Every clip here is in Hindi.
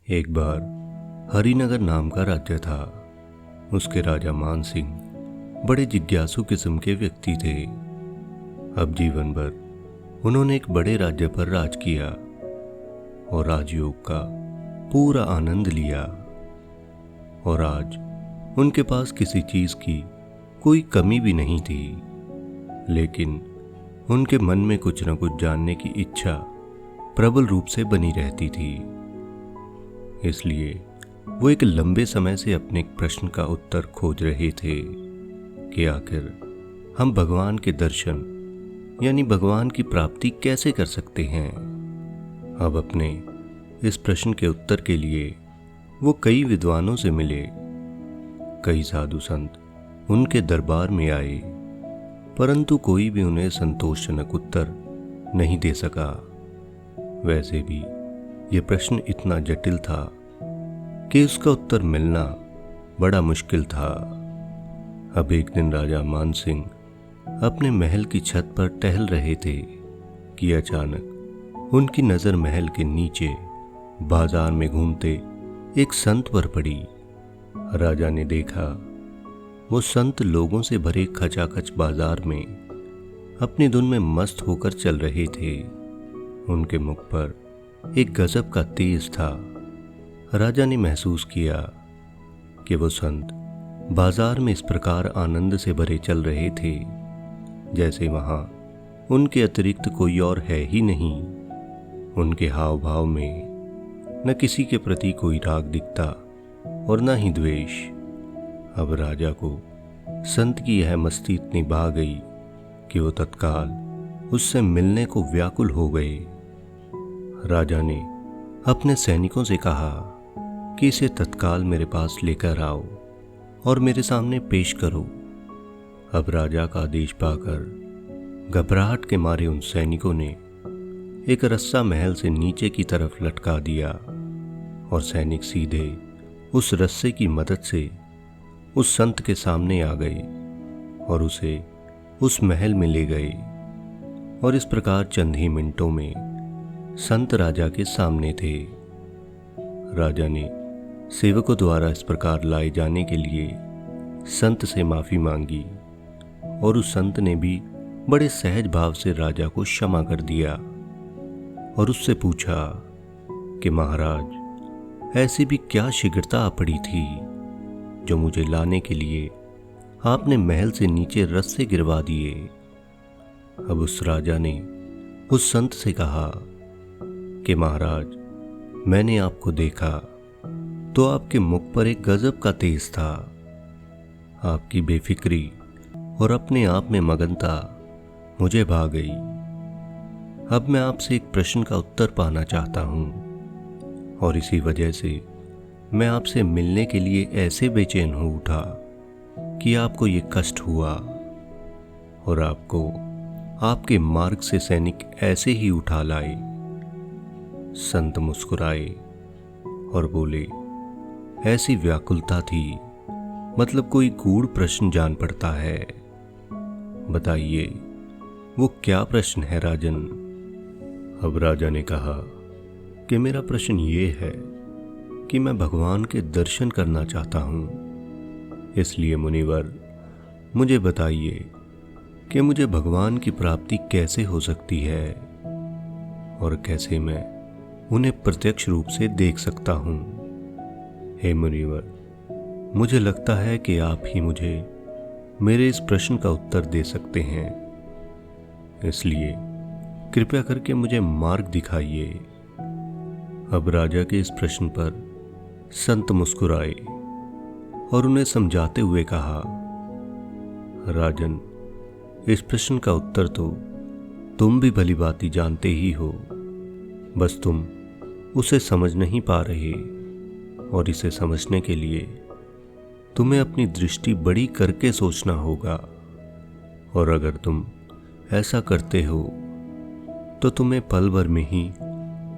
एक बार हरिनगर नाम का राज्य था। उसके राजा मान सिंह बड़े जिज्ञासु किस्म के व्यक्ति थे। अब जीवन भर उन्होंने एक बड़े राज्य पर राज किया और राजयोग का पूरा आनंद लिया। और आज उनके पास किसी चीज की कोई कमी भी नहीं थी, लेकिन उनके मन में कुछ न कुछ जानने की इच्छा प्रबल रूप से बनी रहती थी। इसलिए वो एक लंबे समय से अपने एक प्रश्न का उत्तर खोज रहे थे कि आखिर हम भगवान के दर्शन यानी भगवान की प्राप्ति कैसे कर सकते हैं। अब अपने इस प्रश्न के उत्तर के लिए वो कई विद्वानों से मिले। कई साधु संत उनके दरबार में आए, परंतु कोई भी उन्हें संतोषजनक उत्तर नहीं दे सका। वैसे भी ये प्रश्न इतना जटिल था कि उसका उत्तर मिलना बड़ा मुश्किल था। अब एक दिन राजा मान सिंह अपने महल की छत पर टहल रहे थे कि अचानक उनकी नज़र महल के नीचे बाजार में घूमते एक संत पर पड़ी। राजा ने देखा वो संत लोगों से भरे खचाखच बाजार में अपनी धुन में मस्त होकर चल रहे थे। उनके मुख पर एक गजब का तेज था। राजा ने महसूस किया कि वो संत बाजार में इस प्रकार आनंद से भरे चल रहे थे जैसे वहां उनके अतिरिक्त कोई और है ही नहीं। उनके हाव भाव में न किसी के प्रति कोई राग दिखता और न ही द्वेष। अब राजा को संत की यह मस्ती इतनी भा गई कि वो तत्काल उससे मिलने को व्याकुल हो गए। राजा ने अपने सैनिकों से कहा कि इसे तत्काल मेरे पास लेकर आओ और मेरे सामने पेश करो। अब राजा का आदेश पाकर घबराहट के मारे उन सैनिकों ने एक रस्सा महल से नीचे की तरफ लटका दिया और सैनिक सीधे उस रस्से की मदद से उस संत के सामने आ गए और उसे उस महल में ले गए। और इस प्रकार चंद ही मिनटों में संत राजा के सामने थे। राजा ने सेवकों द्वारा इस प्रकार लाए जाने के लिए संत से माफी मांगी और उस संत ने भी बड़े सहज भाव से राजा को क्षमा कर दिया और उससे पूछा कि महाराज, ऐसी भी क्या शीघ्रता आ पड़ी थी जो मुझे लाने के लिए आपने महल से नीचे रस्से गिरवा दिए। अब उस राजा ने उस संत से कहा कि महाराज, मैंने आपको देखा तो आपके मुख पर एक गजब का तेज था। आपकी बेफिक्री और अपने आप में मगनता मुझे भा गई। अब मैं आपसे एक प्रश्न का उत्तर पाना चाहता हूं और इसी वजह से मैं आपसे मिलने के लिए ऐसे बेचैन हो उठा कि आपको ये कष्ट हुआ और आपको आपके मार्ग से सैनिक ऐसे ही उठा लाए। संत मुस्कुराए और बोले, ऐसी व्याकुलता थी, मतलब कोई गूढ़ प्रश्न जान पड़ता है। बताइए वो क्या प्रश्न है राजन। अब राजा ने कहा कि मेरा प्रश्न ये है कि मैं भगवान के दर्शन करना चाहता हूँ। इसलिए मुनिवर, मुझे बताइए कि मुझे भगवान की प्राप्ति कैसे हो सकती है और कैसे मैं उन्हें प्रत्यक्ष रूप से देख सकता हूँ। हे मुनिवर, मुझे लगता है कि आप ही मुझे मेरे इस प्रश्न का उत्तर दे सकते हैं, इसलिए कृपया करके मुझे मार्ग दिखाइए। अब राजा के इस प्रश्न पर संत मुस्कुराए और उन्हें समझाते हुए कहा, राजन, इस प्रश्न का उत्तर तो तुम भी भली भांति जानते ही हो, बस तुम उसे समझ नहीं पा रहे और इसे समझने के लिए तुम्हें अपनी दृष्टि बड़ी करके सोचना होगा। और अगर तुम ऐसा करते हो तो तुम्हें पल भर में ही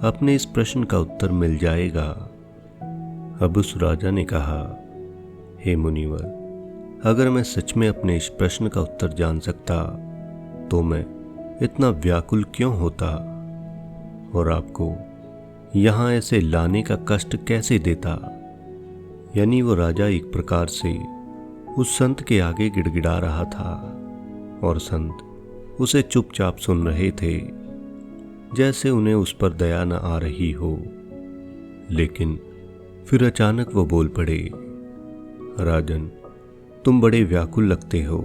अपने इस प्रश्न का उत्तर मिल जाएगा। अब उस राजा ने कहा, हे मुनिवर, अगर मैं सच में अपने इस प्रश्न का उत्तर जान सकता तो मैं इतना व्याकुल क्यों होता और आपको यहाँ ऐसे लाने का कष्ट कैसे देता। यानी वो राजा एक प्रकार से उस संत के आगे गिड़गिड़ा रहा था और संत उसे चुपचाप सुन रहे थे, जैसे उन्हें उस पर दया न आ रही हो। लेकिन फिर अचानक वो बोल पड़े, राजन, तुम बड़े व्याकुल लगते हो,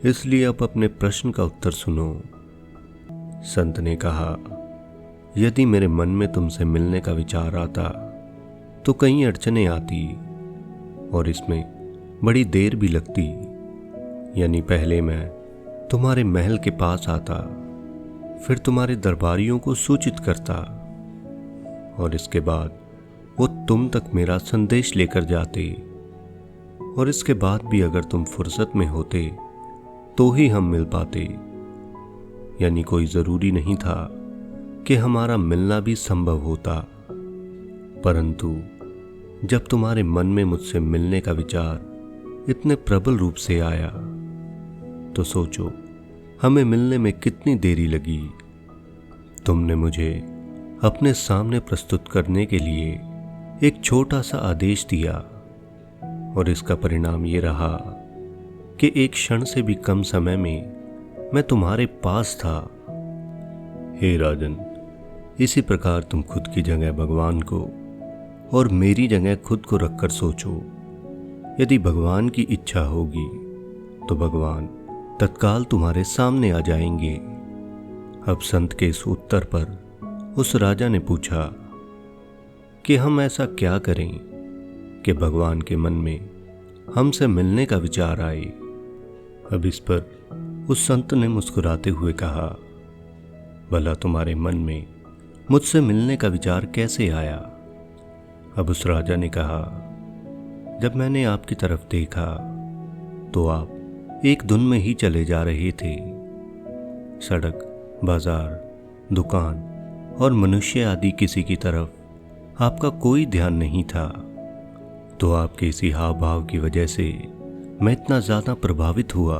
इसलिए अब अपने प्रश्न का उत्तर सुनो। संत ने कहा, यदि मेरे मन में तुमसे मिलने का विचार आता तो कई अड़चनें आती और इसमें बड़ी देर भी लगती। यानी पहले मैं तुम्हारे महल के पास आता, फिर तुम्हारे दरबारियों को सूचित करता और इसके बाद वो तुम तक मेरा संदेश लेकर जाते, और इसके बाद भी अगर तुम फुर्सत में होते तो ही हम मिल पाते। यानी कोई जरूरी नहीं था कि हमारा मिलना भी संभव होता, परंतु जब तुम्हारे मन में मुझसे मिलने का विचार इतने प्रबल रूप से आया तो सोचो हमें मिलने में कितनी देरी लगी। तुमने मुझे अपने सामने प्रस्तुत करने के लिए एक छोटा सा आदेश दिया और इसका परिणाम ये रहा कि एक क्षण से भी कम समय में मैं तुम्हारे पास था। हे राजन, इसी प्रकार तुम खुद की जगह भगवान को और मेरी जगह खुद को रखकर सोचो। यदि भगवान की इच्छा होगी तो भगवान तत्काल तुम्हारे सामने आ जाएंगे। अब संत के इस उत्तर पर उस राजा ने पूछा कि हम ऐसा क्या करें कि भगवान के मन में हमसे मिलने का विचार आए। अब इस पर उस संत ने मुस्कुराते हुए कहा, भला तुम्हारे मन में मुझसे मिलने का विचार कैसे आया। अब उस राजा ने कहा, जब मैंने आपकी तरफ देखा तो आप एक धुन में ही चले जा रहे थे। सड़क, बाजार, दुकान और मनुष्य आदि किसी की तरफ आपका कोई ध्यान नहीं था। तो आपके इसी हाव भाव की वजह से मैं इतना ज्यादा प्रभावित हुआ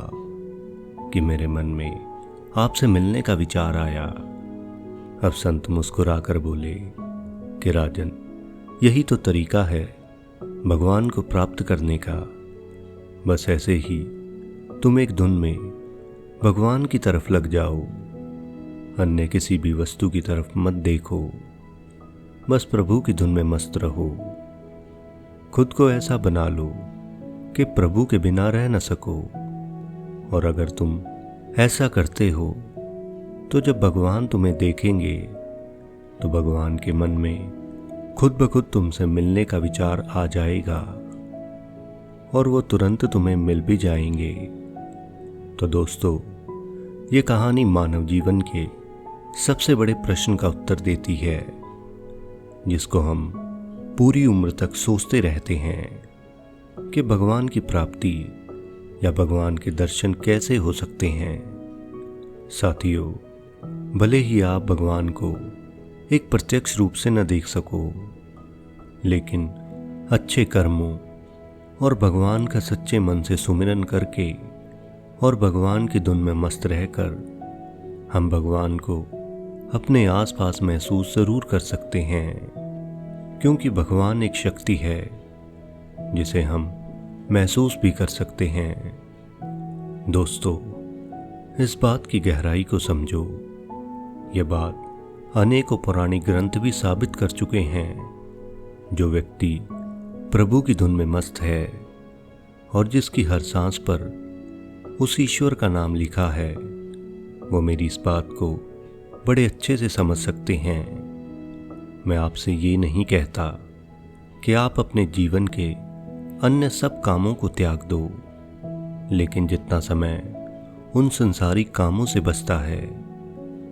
कि मेरे मन में आपसे मिलने का विचार आया। अब संत मुस्कुराकर बोले कि राजन, यही तो तरीका है भगवान को प्राप्त करने का। बस ऐसे ही तुम एक धुन में भगवान की तरफ लग जाओ, अन्य किसी भी वस्तु की तरफ मत देखो, बस प्रभु की धुन में मस्त रहो। खुद को ऐसा बना लो कि प्रभु के बिना रह न सको, और अगर तुम ऐसा करते हो तो जब भगवान तुम्हें देखेंगे तो भगवान के मन में खुद ब खुद तुमसे मिलने का विचार आ जाएगा और वो तुरंत तुम्हें मिल भी जाएंगे। तो दोस्तों, ये कहानी मानव जीवन के सबसे बड़े प्रश्न का उत्तर देती है, जिसको हम पूरी उम्र तक सोचते रहते हैं कि भगवान की प्राप्ति या भगवान के दर्शन कैसे हो सकते हैं। साथियों, भले ही आप भगवान को एक प्रत्यक्ष रूप से न देख सको, लेकिन अच्छे कर्मों और भगवान का सच्चे मन से सुमिरन करके और भगवान की धुन में मस्त रहकर हम भगवान को अपने आसपास महसूस जरूर कर सकते हैं, क्योंकि भगवान एक शक्ति है जिसे हम महसूस भी कर सकते हैं। दोस्तों, इस बात की गहराई को समझो। यह बात अनेकों पौराणिक ग्रंथ भी साबित कर चुके हैं। जो व्यक्ति प्रभु की धुन में मस्त है और जिसकी हर सांस पर उस ईश्वर का नाम लिखा है, वो मेरी इस बात को बड़े अच्छे से समझ सकते हैं। मैं आपसे ये नहीं कहता कि आप अपने जीवन के अन्य सब कामों को त्याग दो, लेकिन जितना समय उन संसारिक कामों से बचता है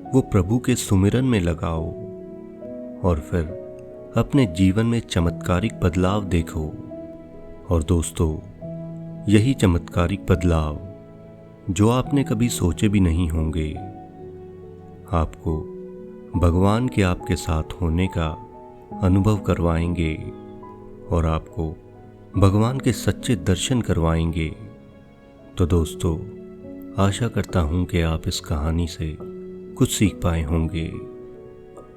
वो प्रभु के सुमिरन में लगाओ और फिर अपने जीवन में चमत्कारिक बदलाव देखो। और दोस्तों, यही चमत्कारिक बदलाव जो आपने कभी सोचे भी नहीं होंगे, आपको भगवान के आपके साथ होने का अनुभव करवाएंगे और आपको भगवान के सच्चे दर्शन करवाएंगे। तो दोस्तों, आशा करता हूँ कि आप इस कहानी से कुछ सीख पाए होंगे।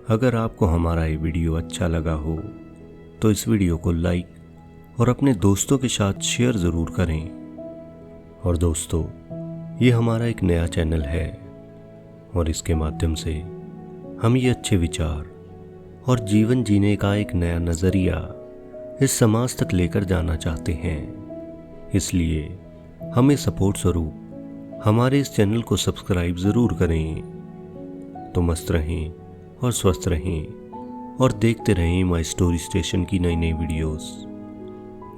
अगर आपको हमारा ये वीडियो अच्छा लगा हो तो इस वीडियो को लाइक और अपने दोस्तों के साथ शेयर ज़रूर करें। और दोस्तों, ये हमारा एक नया चैनल है और इसके माध्यम से हम ये अच्छे विचार और जीवन जीने का एक नया नज़रिया इस समाज तक लेकर जाना चाहते हैं। इसलिए हमें सपोर्ट स्वरूप हमारे इस चैनल को सब्सक्राइब ज़रूर करें। तो मस्त रहें और स्वस्थ रहें और देखते रहें माई स्टोरी स्टेशन की नई नई वीडियोस।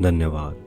धन्यवाद।